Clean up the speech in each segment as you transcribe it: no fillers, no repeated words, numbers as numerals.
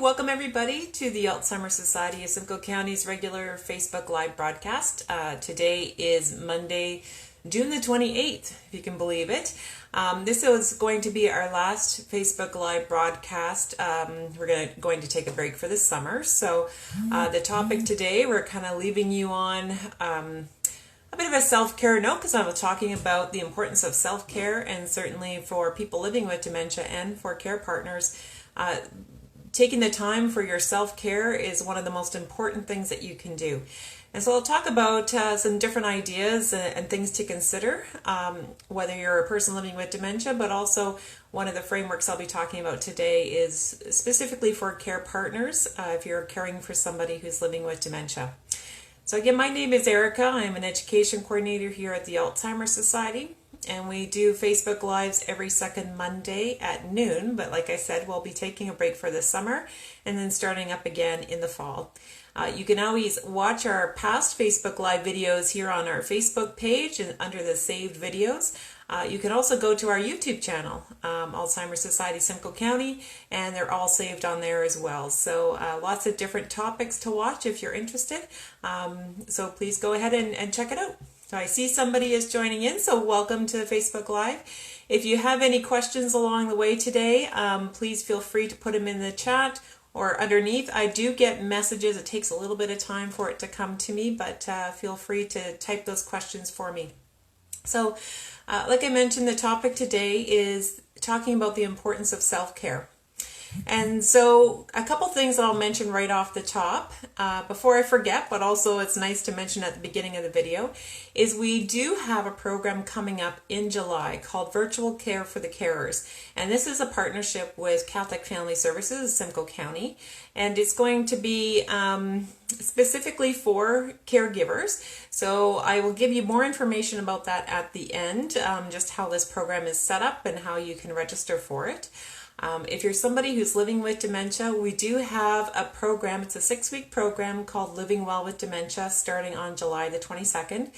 welcome everybody to the Alzheimer's Society of Simcoe County's regular Facebook Live broadcast. Today is Monday, June the 28th, if you can believe it. This is going to be our last Facebook Live broadcast. We're going to take a break for the summer. So the topic today, we're kind of leaving you on a bit of a self-care note, because I was talking about the importance of self-care, and certainly for people living with dementia and for care partners, taking the time for your self-care is one of the most important things that you can do. And so I'll talk about some different ideas and things to consider, whether you're a person living with dementia, but also one of the frameworks I'll be talking about today is specifically for care partners, if you're caring for somebody who's living with dementia. So again, my name is Erica. I'm an education coordinator here at the Alzheimer's Society, and we do Facebook Lives every second Monday at noon. But like I said, we'll be taking a break for the summer and then starting up again in the fall. You can always watch our past Facebook Live videos here on our Facebook page and under the saved videos. You can also go to our YouTube channel, Alzheimer's Society Simcoe County, and they're all saved on there as well. So lots of different topics to watch if you're interested. So please go ahead and check it out. So I see somebody is joining in, so welcome to Facebook Live. If you have any questions along the way today, please feel free to put them in the chat or underneath. I do get messages. It takes a little bit of time for it to come to me, but feel free to type those questions for me. So like I mentioned, the topic today is talking about the importance of self-care. And so a couple things I'll mention right off the top before I forget, but also it's nice to mention at the beginning of the video, is we do have a program coming up in July called Virtual Care for the Carers. And this is a partnership with Catholic Family Services, Simcoe County. And it's going to be specifically for caregivers. So I will give you more information about that at the end, just how this program is set up and how you can register for it. If you're somebody who's living with dementia, we do have a program. It's a 6-week program called Living Well with Dementia, starting on July the 22nd.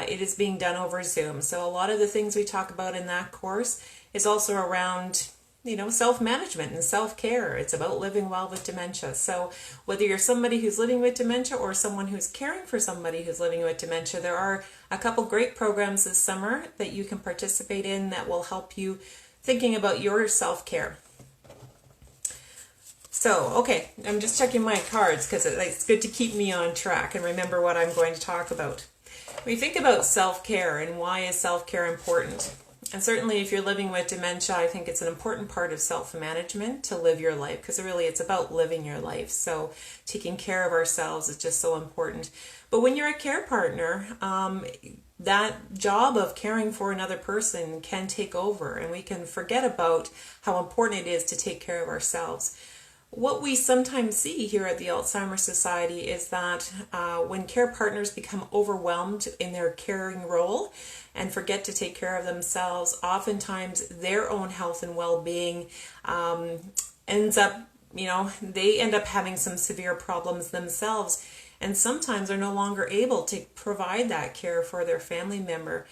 It is being done over Zoom. So a lot of the things we talk about in that course is also around, self-management and self-care. It's about living well with dementia. So whether you're somebody who's living with dementia or someone who's caring for somebody who's living with dementia, there are a couple great programs this summer that you can participate in that will help you thinking about your self-care. So, okay, I'm just checking my cards because it's good to keep me on track and remember what I'm going to talk about. We think about self-care and why is self-care important. And certainly if you're living with dementia, I think it's an important part of self-management to live your life, because really it's about living your life. So taking care of ourselves is just so important. But when you're a care partner, that job of caring for another person can take over, and we can forget about how important it is to take care of ourselves. What we sometimes see here at the Alzheimer's Society is that when care partners become overwhelmed in their caring role and forget to take care of themselves, oftentimes their own health and well-being ends up, they end up having some severe problems themselves. And sometimes they're no longer able to provide that care for their family member.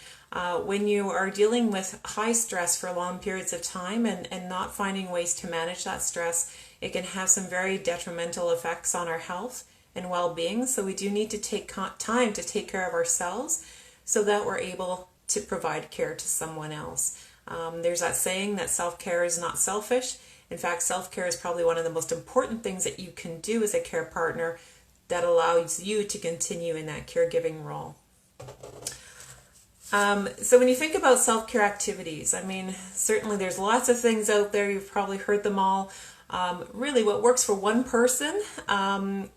When you are dealing with high stress for long periods of time and not finding ways to manage that stress, it can have some very detrimental effects on our health and well-being. So we do need to take time to take care of ourselves so that we're able to provide care to someone else. There's that saying that self-care is not selfish. In fact, self-care is probably one of the most important things that you can do as a care partner that allows you to continue in that caregiving role. So when you think about self-care activities, certainly there's lots of things out there. You've probably heard them all. Really what works for one person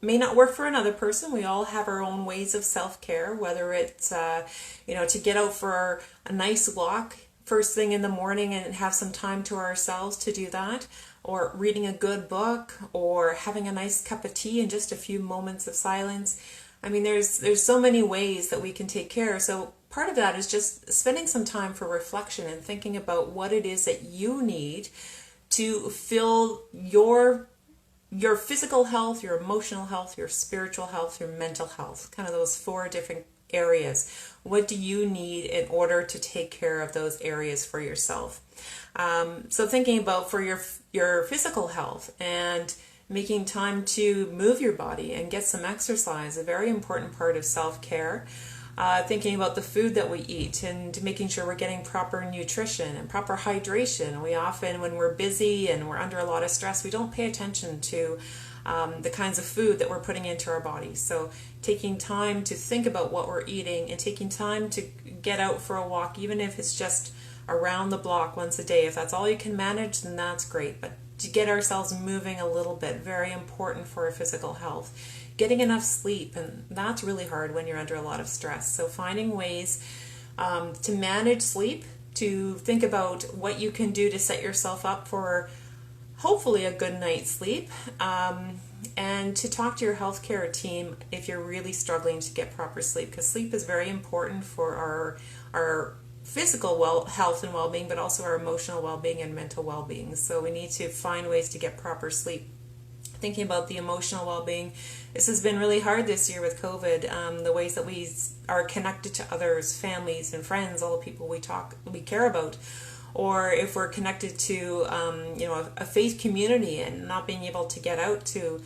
may not work for another person. We all have our own ways of self-care, whether it's, to get out for a nice walk first thing in the morning and have some time to ourselves to do that, or reading a good book, or having a nice cup of tea and just a few moments of silence. There's so many ways that we can take care. So part of that is just spending some time for reflection and thinking about what it is that you need to fill your physical health, your emotional health, your spiritual health, your mental health, kind of those 4 different areas. What do you need in order to take care of those areas for yourself? So thinking about for your physical health and making time to move your body and get some exercise, a very important part of self-care. Thinking about the food that we eat and making sure we're getting proper nutrition and proper hydration. We often, when we're busy and we're under a lot of stress, we don't pay attention to the kinds of food that we're putting into our bodies. So taking time to think about what we're eating and taking time to get out for a walk, even if it's just around the block once a day. If that's all you can manage, then that's great. But to get ourselves moving a little bit, very important for our physical health. Getting enough sleep, and that's really hard when you're under a lot of stress. So finding ways to manage sleep, to think about what you can do to set yourself up for hopefully a good night's sleep, and to talk to your healthcare team if you're really struggling to get proper sleep, because sleep is very important for our physical health and well-being, but also our emotional well-being and mental well-being. So we need to find ways to get proper sleep. Thinking about the emotional well-being, this has been really hard this year with COVID. The ways that we are connected to others, families and friends, all the people we care about, or if we're connected to a faith community and not being able to get out to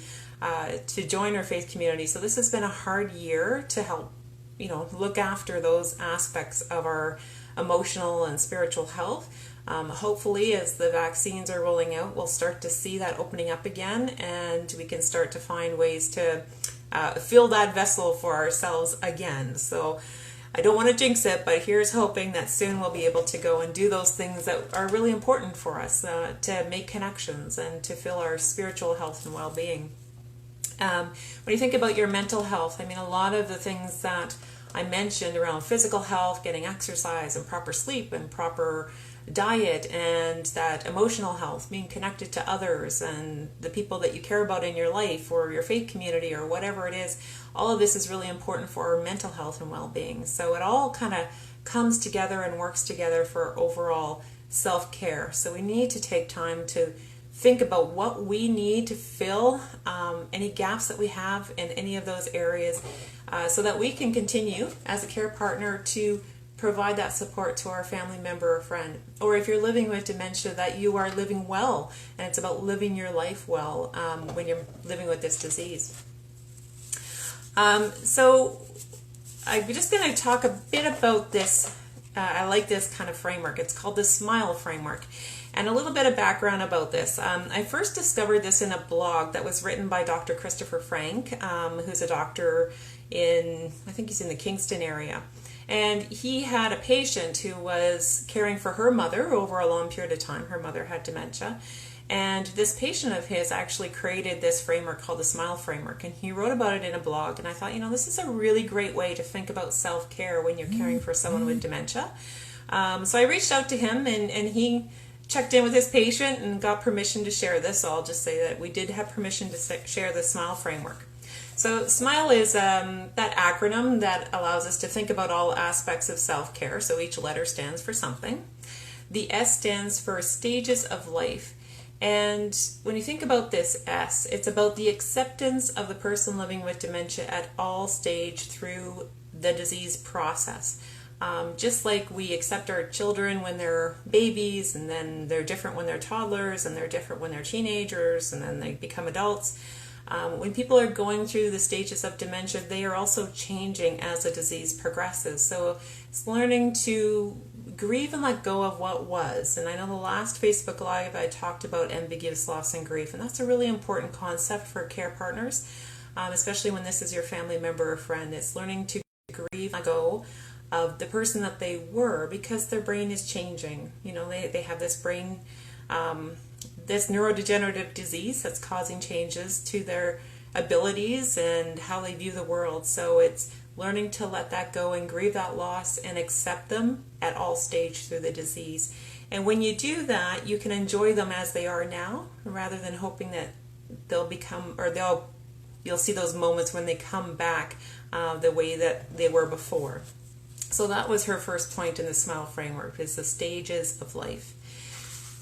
join our faith community. So this has been a hard year to help look after those aspects of our emotional and spiritual health. Hopefully, as the vaccines are rolling out, we'll start to see that opening up again, and we can start to find ways to fill that vessel for ourselves again. So I don't want to jinx it, but here's hoping that soon we'll be able to go and do those things that are really important for us, to make connections and to fill our spiritual health and well-being. When you think about your mental health, I mean, a lot of the things that I mentioned around physical health, getting exercise and proper sleep and proper diet, and that emotional health, being connected to others and the people that you care about in your life or your faith community or whatever it is, all of this is really important for our mental health and well-being. So it all kind of comes together and works together for overall self-care. So we need to take time to think about what we need to fill any gaps that we have in any of those areas, so that we can continue as a care partner to provide that support to our family member or friend. Or if you're living with dementia, that you are living well, and it's about living your life well when you're living with this disease. So I'm just going to talk a bit about this. I like this kind of framework. It's called the SMILE framework. And a little bit of background about this. I first discovered this in a blog that was written by Dr. Christopher Frank, who's a doctor I think he's in the Kingston area. And he had a patient who was caring for her mother over a long period of time. Her mother had dementia. And this patient of his actually created this framework called the SMILE framework. And he wrote about it in a blog. And I thought, this is a really great way to think about self-care when you're caring for someone with dementia. So I reached out to him, and he checked in with his patient and got permission to share this. So I'll just say that we did have permission to share the SMILE framework. So SMILE is that acronym that allows us to think about all aspects of self-care. So each letter stands for something. The S stands for stages of life. And when you think about this S, it's about the acceptance of the person living with dementia at all stages through the disease process. Just like we accept our children when they're babies, and then they're different when they're toddlers, and they're different when they're teenagers, and then they become adults. When people are going through the stages of dementia, they are also changing as the disease progresses. So it's learning to grieve and let go of what was. And I know the last Facebook Live I talked about ambiguous loss and grief, and that's a really important concept for care partners, especially when this is your family member or friend. It's learning to grieve and let go of the person that they were, because their brain is changing. They have this brain, this neurodegenerative disease that's causing changes to their abilities and how they view the world. So it's learning to let that go and grieve that loss and accept them at all stages through the disease. And when you do that, you can enjoy them as they are now, rather than hoping that you'll see those moments when they come back the way that they were before. So that was her first point in the SMILE framework, is the stages of life.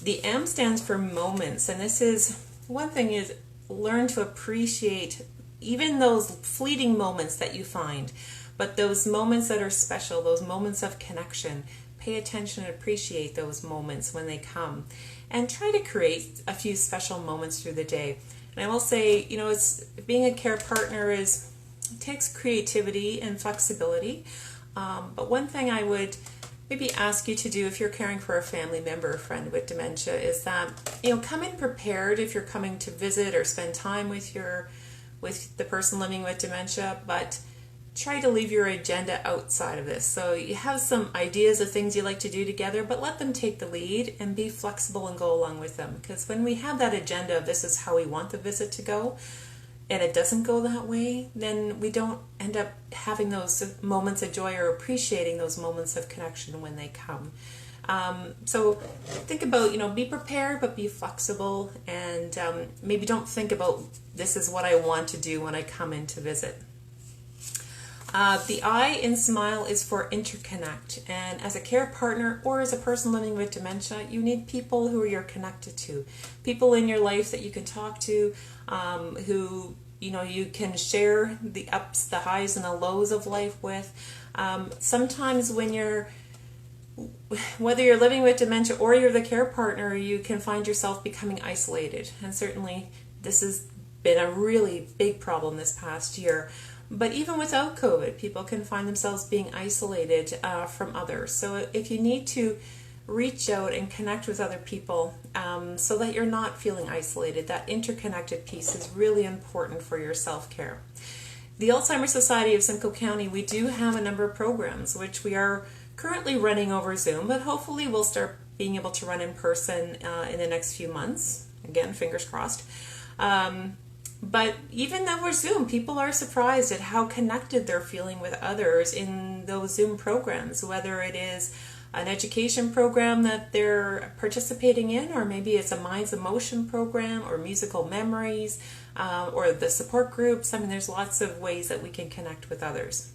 The M stands for moments, and this is one thing, is learn to appreciate even those fleeting moments that you find, but those moments that are special, those moments of connection. Pay attention and appreciate those moments when they come, and try to create a few special moments through the day. And I will say, it's being a care partner takes creativity and flexibility. But one thing I would maybe ask you to do if you're caring for a family member or friend with dementia is that, come in prepared if you're coming to visit or spend time with the person living with dementia, but try to leave your agenda outside of this. So you have some ideas of things you like to do together, but let them take the lead and be flexible and go along with them. Because when we have that agenda of this is how we want the visit to go, and it doesn't go that way, then we don't end up having those moments of joy or appreciating those moments of connection when they come. So think about, be prepared, but be flexible, and maybe don't think about this is what I want to do when I come in to visit. The I in SMILE is for interconnect, and as a care partner or as a person living with dementia, you need people who you're connected to, people in your life that you can talk to, who you can share the ups, the highs, and the lows of life with. Sometimes whether you're living with dementia or you're the care partner, you can find yourself becoming isolated, and certainly this has been a really big problem this past year. But even without COVID, people can find themselves being isolated from others. So if you need to reach out and connect with other people so that you're not feeling isolated, that interconnected piece is really important for your self-care. The Alzheimer's Society of Simcoe County, we do have a number of programs which we are currently running over Zoom, but hopefully we'll start being able to run in person in the next few months. Again, fingers crossed. But even though we're Zoom, people are surprised at how connected they're feeling with others in those Zoom programs, whether it is an education program that they're participating in, or maybe it's a Minds of Motion program, or musical memories, or the support groups. I mean, there's lots of ways that we can connect with others.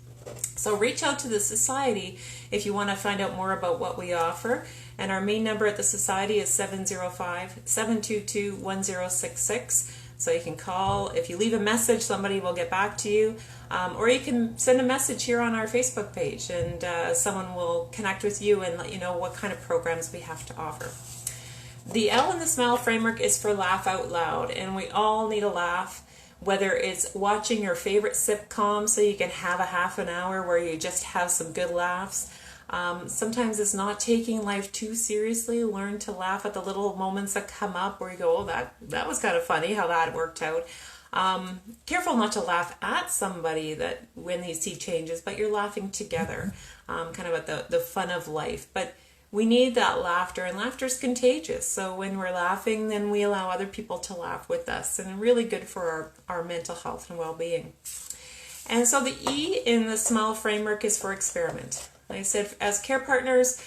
So reach out to the Society if you want to find out more about what we offer. And our main number at the Society is 705-722-1066. So you can call. If you leave a message, somebody will get back to you. Or you can send a message here on our Facebook page, and someone will connect with you and let you know what kind of programs we have to offer. The L in the SMILE framework is for laugh out loud, and we all need a laugh, whether it's watching your favorite sitcom so you can have a half an hour where you just have some good laughs. Sometimes it's not taking life too seriously. Learn to laugh at the little moments that come up where you go, oh, that was kind of funny how that worked out. Careful not to laugh at somebody that when they see changes, but you're laughing together, kind of at the fun of life. But we need that laughter, and laughter is contagious. So when we're laughing, then we allow other people to laugh with us, and really good for our mental health and well-being. And so the E in the SMILE framework is for experiment. Like I said, as care partners,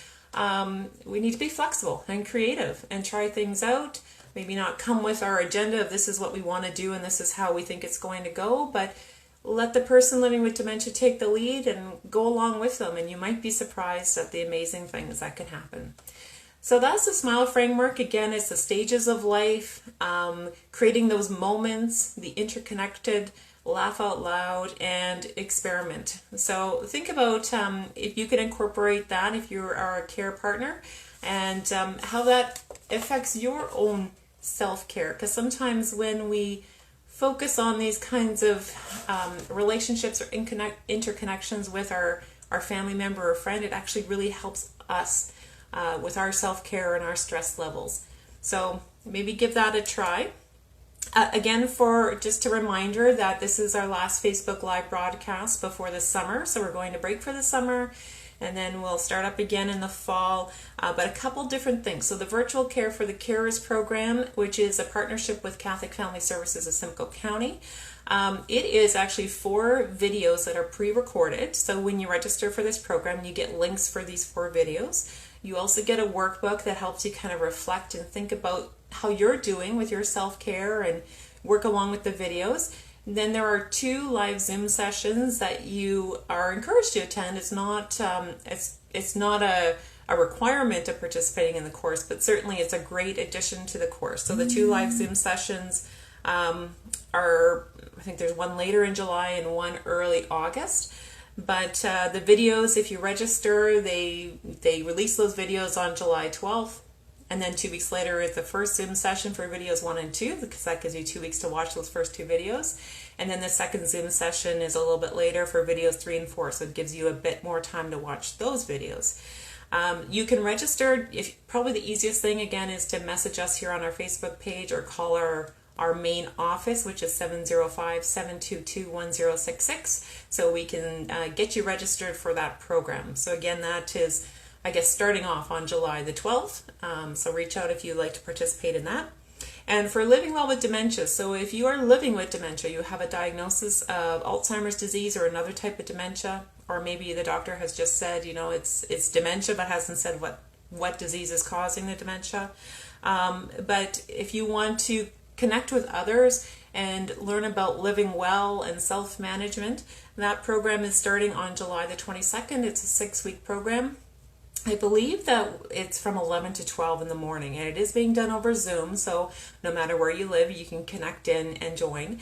we need to be flexible and creative and try things out. Maybe not come with our agenda of this is what we want to do and this is how we think it's going to go, but let the person living with dementia take the lead and go along with them, and you might be surprised at the amazing things that can happen. So that's the SMILE framework. Again, it's the stages of life, creating those moments, the interconnected, laugh out loud, and experiment. So think about if you can incorporate that if you are a care partner, and how that affects your own self-care. Because sometimes when we focus on these kinds of relationships or interconnections with our family member or friend, it actually really helps us with our self-care and our stress levels. So maybe give that a try. Again, for just a reminder that this is our last Facebook Live broadcast before the summer, so we're going to break for the summer, and then we'll start up again in the fall, but a couple different things. So the Virtual Care for the Carers program, which is a partnership with Catholic Family Services of Simcoe County. It is actually 4 videos that are pre-recorded, so when you register for this program, you get links for these 4 videos. You also get a workbook that helps you kind of reflect and think about how you're doing with your self-care and work along with the videos. And then there are 2 live Zoom sessions that you are encouraged to attend. It's not a requirement of participating in the course, but certainly it's a great addition to the course. So the 2 live Zoom sessions are, I think there's one later in July and one early August. But the videos, if you register, they release those videos on July 12th. And then 2 weeks later is the first Zoom session for videos 1 and 2, because that gives you 2 weeks to watch those first 2 videos. And then the second Zoom session is a little bit later for videos 3 and 4, so it gives you a bit more time to watch those videos. You can register. Probably the easiest thing, again, is to message us here on our Facebook page or call our main office, which is 705-722-1066, so we can get you registered for that program. So again, that is, I guess, starting off on July the 12th. So reach out if you'd like to participate in that. And for living well with dementia, so if you are living with dementia, you have a diagnosis of Alzheimer's disease or another type of dementia, or maybe the doctor has just said, it's dementia, but hasn't said what disease is causing the dementia. But if you want to connect with others and learn about living well and self-management, that program is starting on July the 22nd. It's a 6-week program. I believe that it's from 11 to 12 in the morning, and it is being done over Zoom, so no matter where you live, you can connect in and join.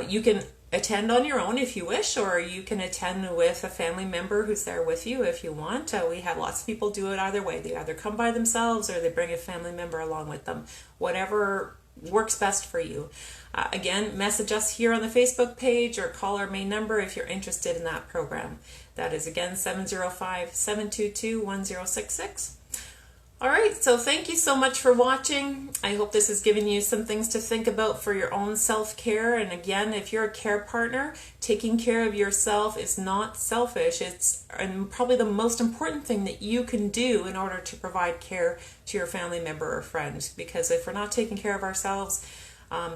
You can attend on your own if you wish, or you can attend with a family member who's there with you if you want. We have lots of people do it either way. They either come by themselves or they bring a family member along with them. Whatever works best for you. Again, message us here on the Facebook page or call our main number if you're interested in that program. That is, again, 705-722-1066. All right, so thank you so much for watching. I hope this has given you some things to think about for your own self-care. And again, if you're a care partner, taking care of yourself is not selfish. It's probably the most important thing that you can do in order to provide care to your family member or friend. Because if we're not taking care of ourselves,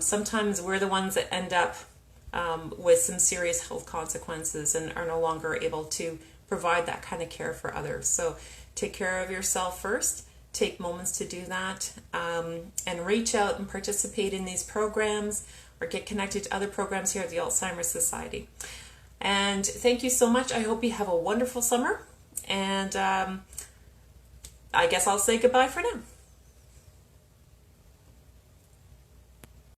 sometimes we're the ones that end up with some serious health consequences and are no longer able to provide that kind of care for others. So take care of yourself first. Take moments to do that, and reach out and participate in these programs or get connected to other programs here at the Alzheimer's Society. And thank you so much. I hope you have a wonderful summer, and I guess I'll say goodbye for now.